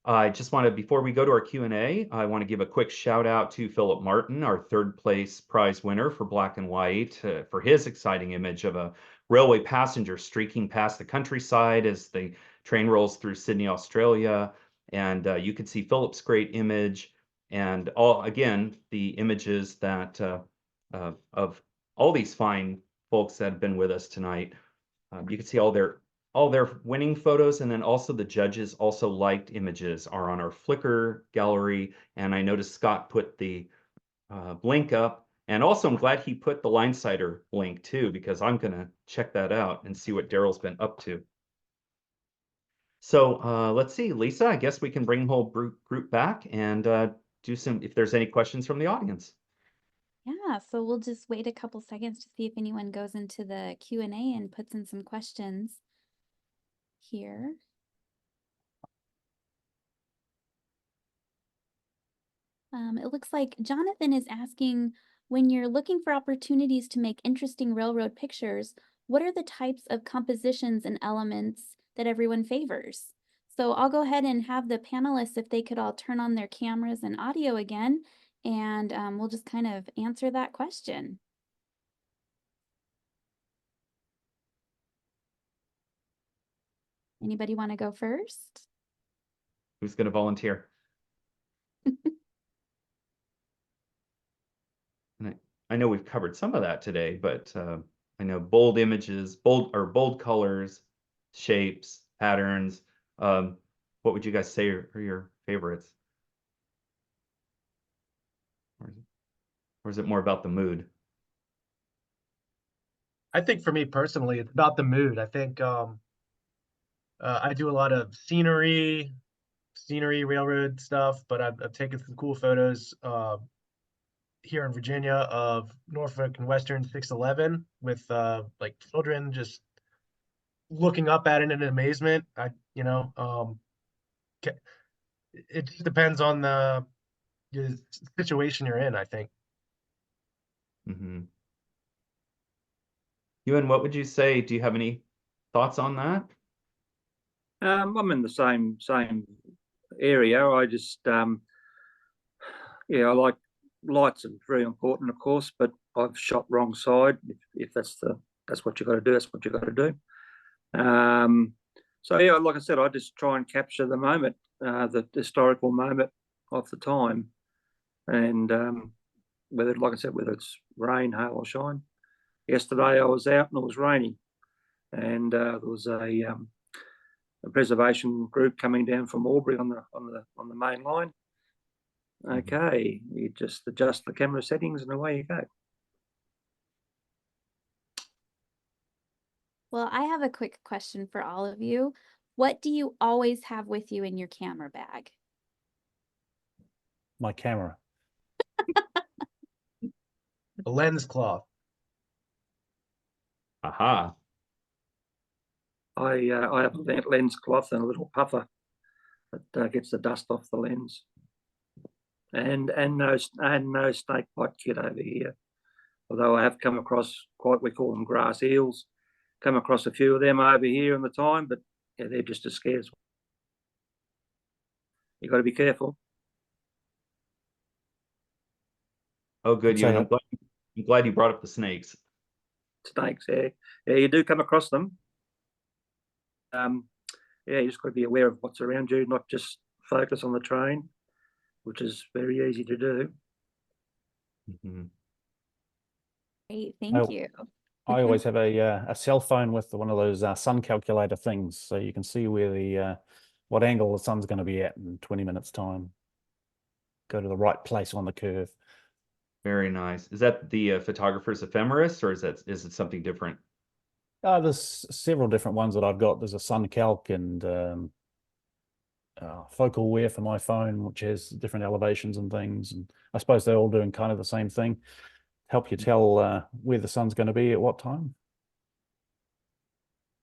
I just want to, before we go to our Q&A, I want to give a quick shout out to Philip Martin, our third place prize winner for Black and White, for his exciting image of a railway passenger streaking past the countryside as the train rolls through Sydney, Australia. And you can see Philip's great image and again, the images that of all these fine folks that have been with us tonight. You can see all their winning photos, and then also the judges also liked images are on our Flickr gallery. And I noticed Scott put the link up, and also I'm glad he put the Linesider link too, because I'm gonna check that out and see what Darryl's been up to. So let's see, Lisa, I guess we can bring the whole group back and do some, if there's any questions from the audience. Yeah, so we'll just wait a couple seconds to see if anyone goes into the Q&A and puts in some questions here. It looks like Jonathan is asking, when you're looking for opportunities to make interesting railroad pictures, what are the types of compositions and elements that everyone favors? So I'll go ahead and have the panelists, if they could all turn on their cameras and audio again, and we'll just kind of answer that question. Anybody want to go first? Who's going to volunteer? And I know we've covered some of that today, but I know bold images, bold colors, shapes, patterns. What would you guys say are your favorites? Or is it more about the mood? I think for me personally, it's about the mood. I think I do a lot of scenery railroad stuff, but I've taken some cool photos here in Virginia of Norfolk and Western 611 with like children just looking up at it in amazement. It just depends on the situation you're in, I think. Mm-hmm. Ewan, what would you say? Do you have any thoughts on that? I'm in the same area. I just yeah, I like lights are very important, of course, but I've shot wrong side. If that's what you got to do, that's what you got to do. So yeah, like I said, I just try and capture the moment, the historical moment of the time, and whether, like I said, whether it's rain, hail, or shine. Yesterday I was out and it was raining, and there was a preservation group coming down from Albury on the main line. Okay, you just adjust the camera settings and away you go. Well, I have a quick question for all of you. What do you always have with you in your camera bag? My camera. A lens cloth. Aha. I have a lens cloth and a little puffer that gets the dust off the lens, and no snake bite kit over here. Although I have come across we call them grass eels, come across a few of them over here in the time, but yeah, they're just as scarce. You got to be careful. Oh, good, Ewan. I'm glad you brought up the snakes. Snakes, yeah, you do come across them. Yeah, you just got to be aware of what's around you, not just focus on the train, which is very easy to do. Mm-hmm. Great, thank you. I always have a cell phone with one of those sun calculator things, so you can see where the what angle the sun's going to be at in 20 minutes time. Go to the right place on the curve. Very nice. Is that the photographer's ephemeris, or is it something different? There's several different ones that I've got. There's a sun calc and focal wear for my phone, which has different elevations and things. And I suppose they're all doing kind of the same thing. Help you tell where the sun's going to be at what time.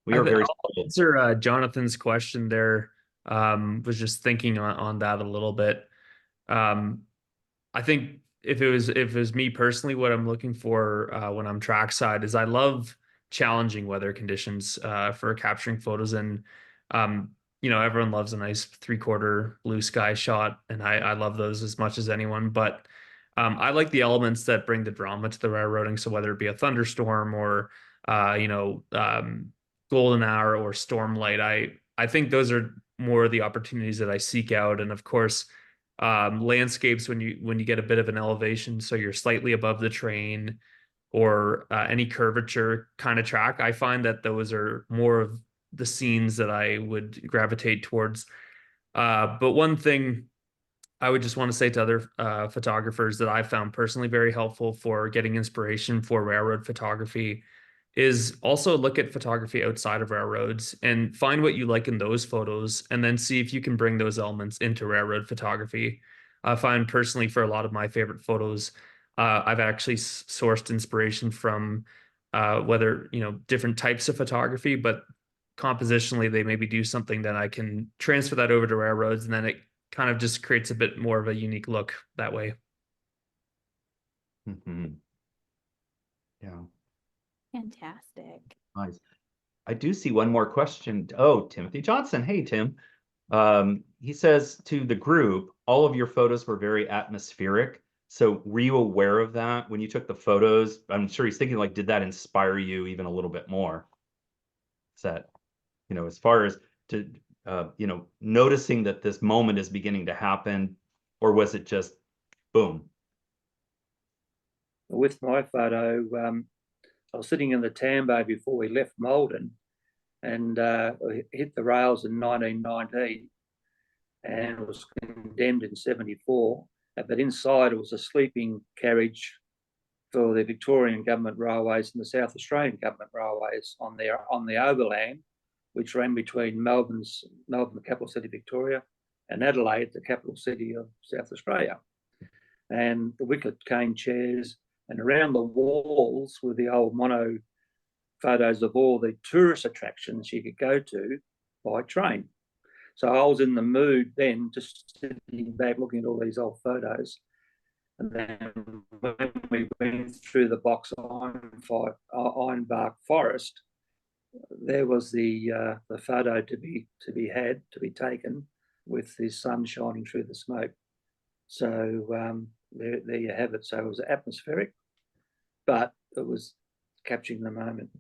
We are very I'll answer Jonathan's question there. Was just thinking on that a little bit. I think if it was me personally, what I'm looking for when I'm trackside is I love challenging weather conditions for capturing photos. And everyone loves a nice 3/4 blue sky shot, and I love those as much as anyone. But I like the elements that bring the drama to the railroading. So whether it be a thunderstorm or golden hour or storm light, I think those are more of the opportunities that I seek out. And of course, landscapes when you get a bit of an elevation, so you're slightly above the train, or any curvature kind of track, I find that those are more of the scenes that I would gravitate towards. But one thing I would just want to say to other photographers that I found personally very helpful for getting inspiration for railroad photography is also look at photography outside of railroads and find what you like in those photos, and then see if you can bring those elements into railroad photography. I find personally for a lot of my favorite photos, I've actually sourced inspiration from whether, different types of photography, but compositionally they maybe do something that I can transfer that over to railroads, and then it kind of just creates a bit more of a unique look that way. Yeah. Fantastic. Nice. I do see one more question. Oh, Timothy Johnson. Hey, Tim. He says to the group, all of your photos were very atmospheric. So were you aware of that when you took the photos? I'm sure he's thinking, like, did that inspire you even a little bit more? Is that, as far as to, noticing that this moment is beginning to happen, or was it just boom? With my photo, I was sitting in the Tambo before we left Malden, and we hit the rails in 1919 and was condemned in 74. But inside it was a sleeping carriage for the Victorian government railways and the South Australian government railways on the overland, which ran between Melbourne, the capital city Victoria, and Adelaide, the capital city of South Australia. And the wicket cane chairs, and around the walls were the old mono photos of all the tourist attractions you could go to by train. So I was in the mood then, just sitting back looking at all these old photos. And then when we went through the box ironbark forest, there was the photo to be taken with the sun shining through the smoke. So there you have it. So it was atmospheric, but it was capturing the moment.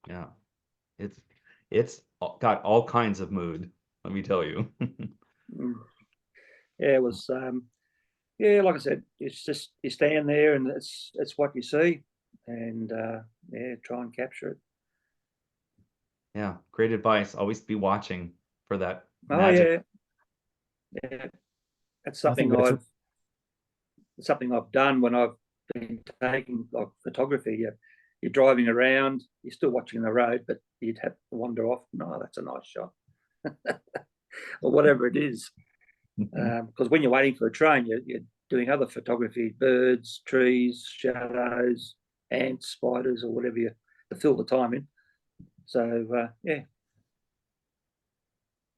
Yeah, it's got all kinds of mood, let me tell you. Yeah, it was. Yeah, like I said, it's just you stand there and it's what you see, and try and capture it. Yeah, great advice. Always be watching for that magic. Yeah, that's something I've done when I've been taking like photography. You're driving around, you're still watching the road, but you'd have to wander off. No, that's a nice shot, or whatever it is. Because when you're waiting for a train, you're doing other photography: birds, trees, shadows, ants, spiders, or whatever you to fill the time in. So yeah.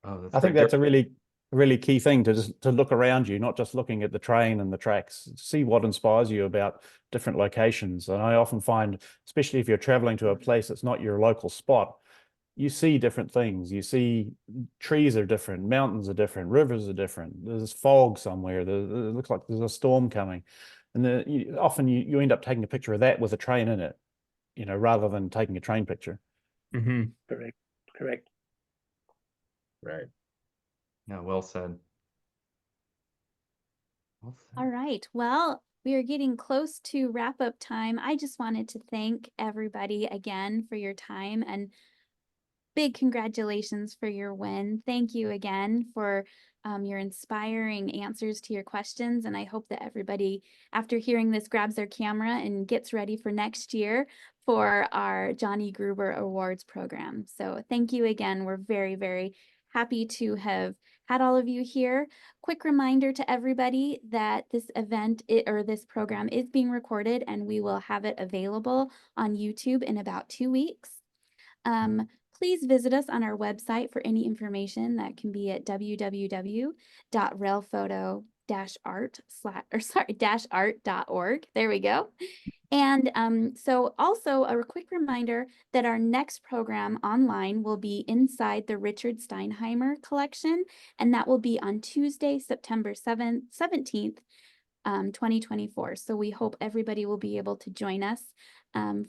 Oh, I think that's a really key thing, to look around you, not just looking at the train and the tracks. See what inspires you about different locations. And I often find, especially if you're traveling to a place that's not your local spot, you see different things. You see trees are different, mountains are different, rivers are different. There's fog somewhere. It looks like there's a storm coming. And often you end up taking a picture of that with a train in it, rather than taking a train picture. Correct. Right. Yeah, well said. All right. Well, we are getting close to wrap up time. I just wanted to thank everybody again for your time, and big congratulations for your win. Thank you again for your inspiring answers to your questions. And I hope that everybody, after hearing this, grabs their camera and gets ready for next year for our Johnny Gruber Awards program. So thank you again. We're very, very happy to have had all of you here. Quick reminder to everybody that this event or this program is being recorded, and we will have it available on YouTube in about 2 weeks. Please visit us on our website for any information. That can be at www.railphoto.com. art.org. There we go. And so also a quick reminder that our next program online will be inside the Richard Steinheimer collection, and that will be on Tuesday, September 17th, 2024. So we hope everybody will be able to join us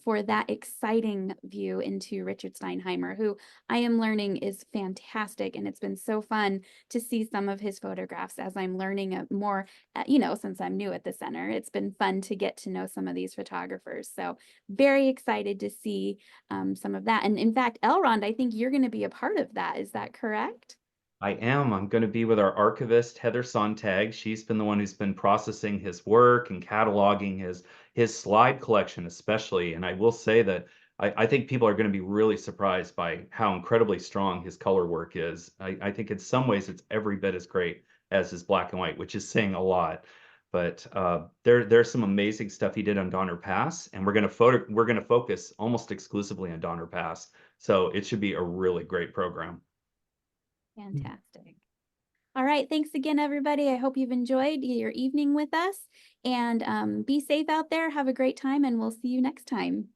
for that exciting view into Richard Steinheimer, who I am learning is fantastic. And it's been so fun to see some of his photographs as I'm learning more, since I'm new at the center. It's been fun to get to know some of these photographers. So very excited to see some of that. And in fact, Elrond, I think you're going to be a part of that. Is that correct? I am. I'm going to be with our archivist, Heather Sontag. She's been the one who's been processing his work and cataloging his slide collection, especially. And I will say that I think people are going to be really surprised by how incredibly strong his color work is. I think in some ways it's every bit as great as his black and white, which is saying a lot. But there's some amazing stuff he did on Donner Pass, and we're going to focus almost exclusively on Donner Pass. So it should be a really great program. Fantastic. All right. Thanks again, everybody. I hope you've enjoyed your evening with us, and be safe out there. Have a great time, and we'll see you next time.